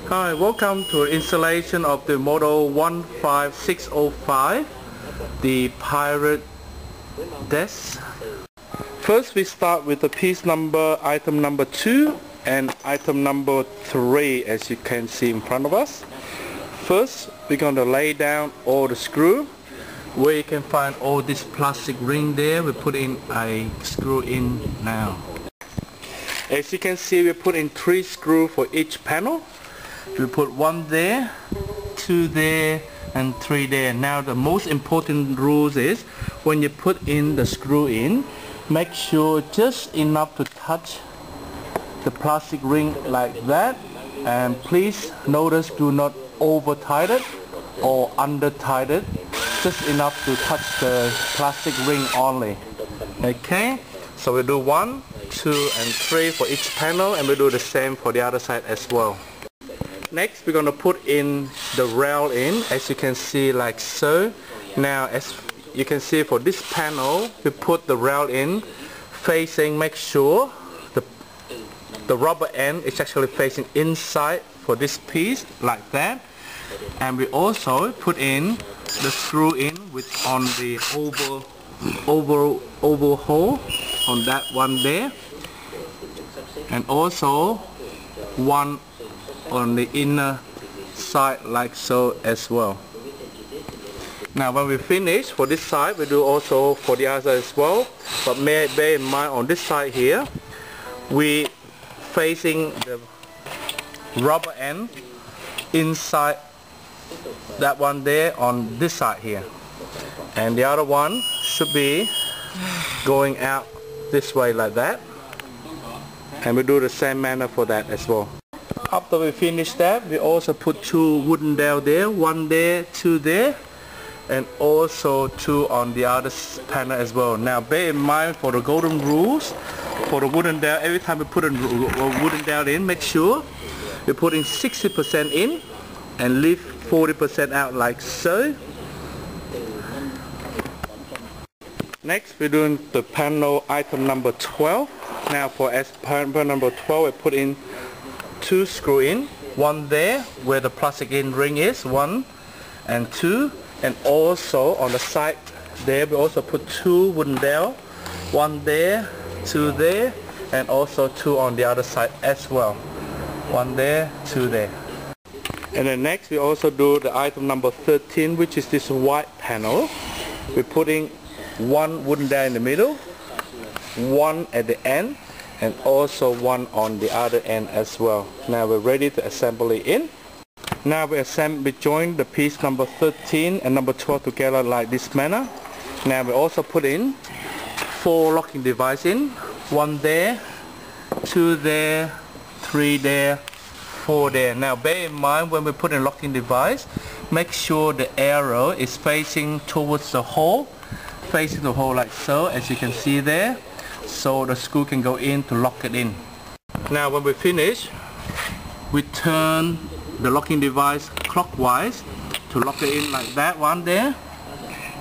Hi, welcome to installation of the model 15605, the Pirate desk. First we start with the piece number, item number 2 and item number 3, as you can see in front of us. First we're going to lay down all the screw. Where you can find all this plastic ring there, we put in a screw in now. As you can see, we put in 3 screws for each panel. We put 1 there, 2 there and 3 there. Now the most important rules is when you put in the screw in, make sure just enough to touch the plastic ring like that, and please notice, do not over tight it or under tight it, just enough to touch the plastic ring only. Okay, so we do 1, 2 and 3 for each panel, and we do the same for the other side as well. Next we're going to put in the rail in, as you can see, like so. Now as you can see, for this panel we put the rail in facing, make sure the rubber end is actually facing inside for this piece, like that. And we also put in the screw in on the oval hole on that one there, and also 1 on the inner side like so as well. Now when we finish for this side, we do also for the other as well, but bear in mind on this side here we facing the rubber end inside that one there on this side here, and the other one should be going out this way like that, and we do the same manner for that as well. After we finish that, we also put 2 wooden dowel there, 1 there, 2 there, and also 2 on the other panel as well. Now bear in mind, for the golden rules for the wooden dowel, every time we put a wooden dowel in, make sure we put in 60% in and leave 40% out like so. Next we're doing the panel item number 12. Now for panel number 12, we put in 2 screw in, 1 there where the plastic in ring is, 1 and 2, and also on the side there we also put 2 wooden dowel, 1 there, 2 there, and also 2 on the other side as well, 1 there, 2 there. And then next we also do the item number 13, which is this white panel. We're putting 1 wooden dowel in the middle, 1 at the end, and also 1 on the other end as well. Now we're ready to assemble it in. Now we join the piece number 13 and number 12 together like this manner. Now we also put in 4 locking devices in, 1 there, 2 there, 3 there, 4 there. Now bear in mind, when we put in locking device, make sure the arrow is facing towards the hole, facing the hole like so, as you can see there, so the screw can go in to lock it in. Now when we finish, we turn the locking device clockwise to lock it in like that one there,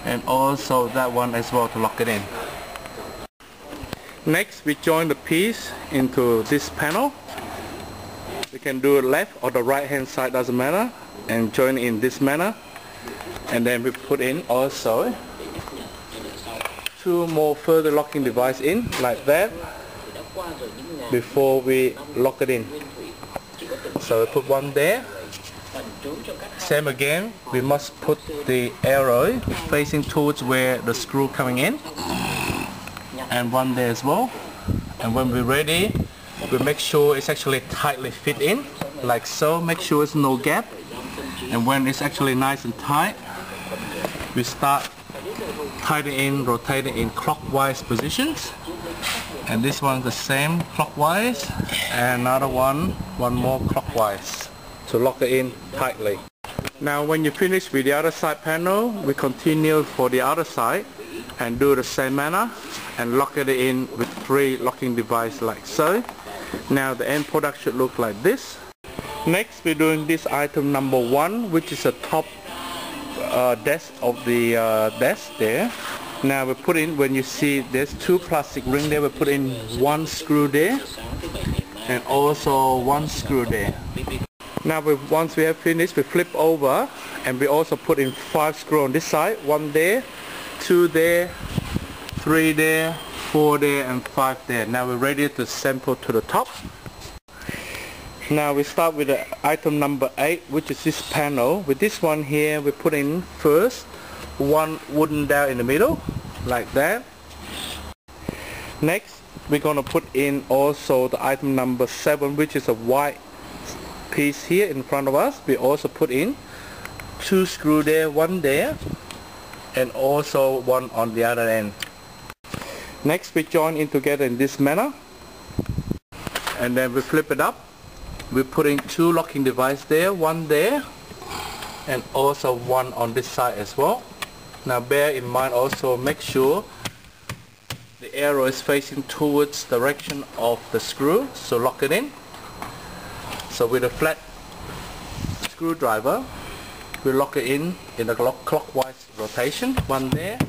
and also that one as well to lock it in. Next we join the piece into this panel. We can do it left or the right hand side, doesn't matter, and join in this manner. And then we put in also 2 more further locking device in like that before we lock it in. So we put 1 there. Same again, we must put the arrow facing towards where the screw coming in, and 1 there as well. And when we're ready, we make sure it's actually tightly fit in like so. Make sure it's no gap, and when it's actually nice and tight, we start tightening in, rotating in clockwise positions, and this one the same clockwise, and another one more clockwise to lock it in tightly. Now when you finish with the other side panel, we continue for the other side and do the same manner and lock it in with 3 locking devices like so. Now the end product should look like this. Next we're doing this item number 1, which is a top desk of the desk there. Now we put in, when you see there's 2 plastic ring there, we put in 1 screw there and also 1 screw there. Now once we have finished, we flip over and we also put in 5 screws on this side. 1 there, 2 there, 3 there, 4 there and 5 there. Now we're ready to sample to the top. Now we start with the item number 8, which is this panel. With this one here, we put in first 1 wooden dowel in the middle, like that. Next, we're going to put in also the item number 7, which is a white piece here in front of us. We also put in 2 screws there, 1 there, and also 1 on the other end. Next, we join in together in this manner, and then we flip it up. We're putting 2 locking devices there, 1 there and also 1 on this side as well. Now bear in mind also, make sure the arrow is facing towards the direction of the screw, so lock it in. So with a flat screwdriver, we lock it in a clockwise rotation, 1 there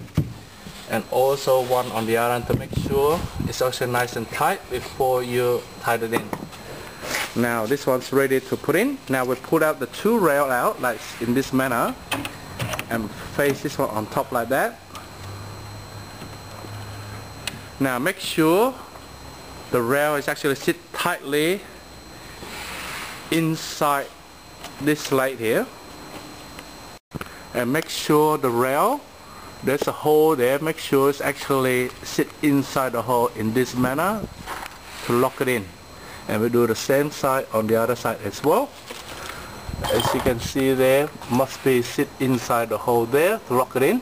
and also 1 on the other end, to make sure it's also nice and tight before you tie it in. Now this one's ready to put in. Now we put out the 2 rails out like in this manner and face this one on top like that. Now make sure the rail is actually sit tightly inside this slide here, and make sure the rail, there's a hole there, make sure it's actually sit inside the hole in this manner to lock it in. And we do the same side on the other side as well. As you can see there, must be sit inside the hole there to lock it in.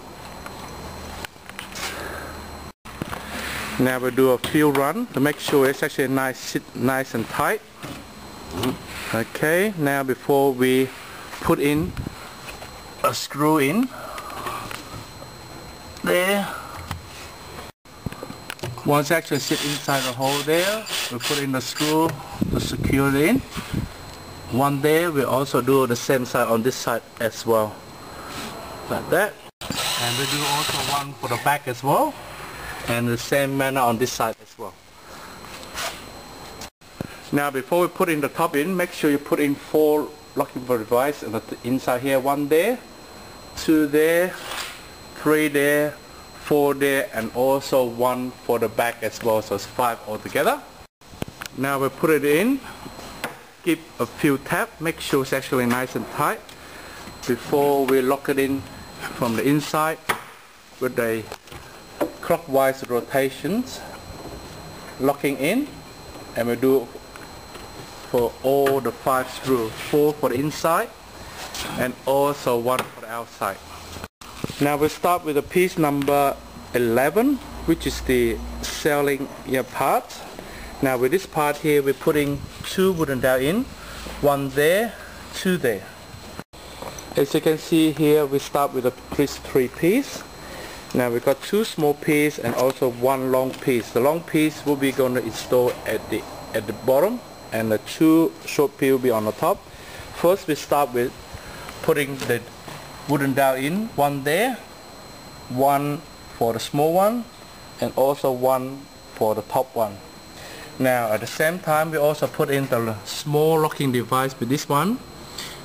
Now we do a few run to make sure it's actually nice and tight. Okay, now before we put in a screw in there, once it actually sit inside the hole there, we put in the screw to secure it in. 1 there, we also do the same side on this side as well, like that. And we do also 1 for the back as well, and the same manner on this side as well. Now before we put in the top in, make sure you put in 4 locking devices on the inside here. 1 there, 2 there, 3 there, 4 there, and also 1 for the back as well, so it's 5 altogether. Now we put it in, give a few taps, make sure it's actually nice and tight before we lock it in from the inside with the clockwise rotations, locking in. And we do for all the 5 screws, 4 for the inside and also 1 for the outside. Now we start with the piece number 11, which is the sailing gear part. Now with this part here, we're putting 2 wooden dowels in, 1 there, 2 there. As you can see here, we start with a 3 piece. Now we've got 2 small pieces and also 1 long piece. The long piece will be going to install at the bottom, and the 2 short pieces will be on the top. First we start with putting the wooden dowel in, 1 there, 1 for the small one, and also 1 for the top one. Now at the same time we also put in the small locking device with this one.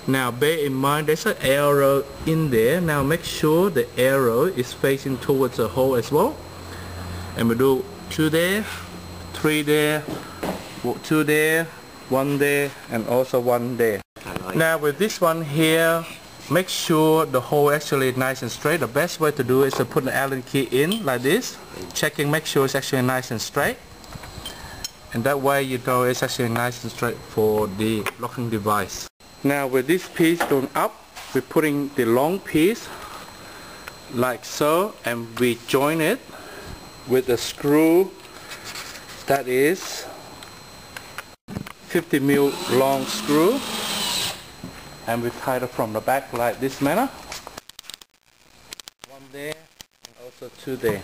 Now bear in mind there's an arrow in there. Now make sure the arrow is facing towards the hole as well. And we do 2 there, 3 there, 2 there, 1 there, and also 1 there. Now with this one here, make sure the hole actually nice and straight. The best way to do is to put an Allen key in like this, checking, make sure it's actually nice and straight. And that way you know it's actually nice and straight for the locking device. Now with this piece going up, we're putting the long piece like so, and we join it with a screw that is 50 mil long screw, and we tie it from the back like this manner. 1 there and also 2 there.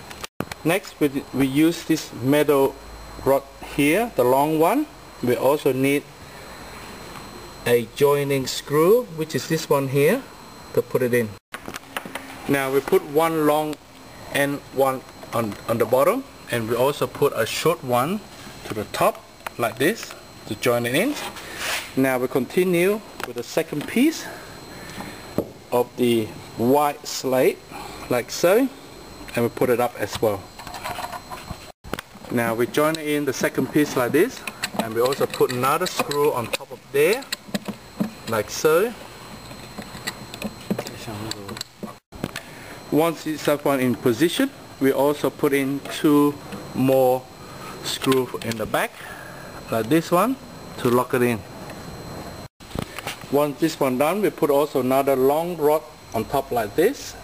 Next we use this metal rod here, the long one. We also need a joining screw, which is this one here, to put it in. Now we put 1 long and 1 on the bottom, and we also put a short one to the top like this to join it in. Now we continue with the second piece of the white slate like so, and we put it up as well. Now we join in the second piece like this, and we also put another screw on top of there like so. Once it's that one in position, we also put in 2 more screws in the back like this one to lock it in. Once this one done, we put also another long rod on top like this.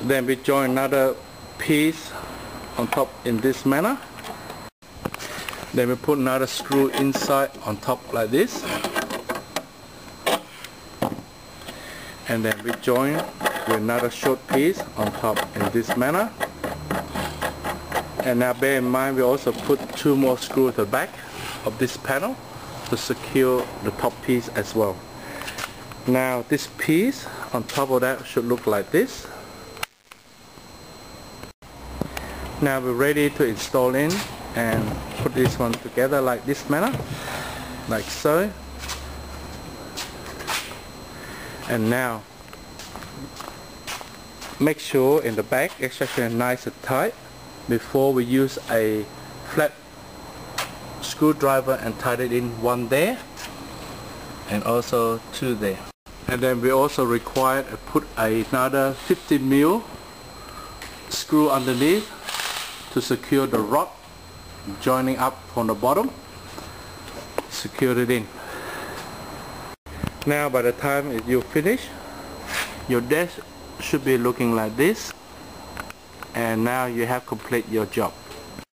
Then we join another piece on top in this manner. Then we put another screw inside on top like this. And then we join with another short piece on top in this manner. And now bear in mind, we also put 2 more screws at the back of this panel to secure the top piece as well. Now this piece on top of that should look like this. Now we're ready to install in and put this one together like this manner, like so. And now make sure in the back it's actually nice and tight before we use a flat screwdriver and tighten it in 1 there and also 2 there. And then we also require to put another 50mm screw underneath to secure the rod joining up from the bottom. Secure it in. Now by the time you finish, your desk should be looking like this, and now you have completed your job.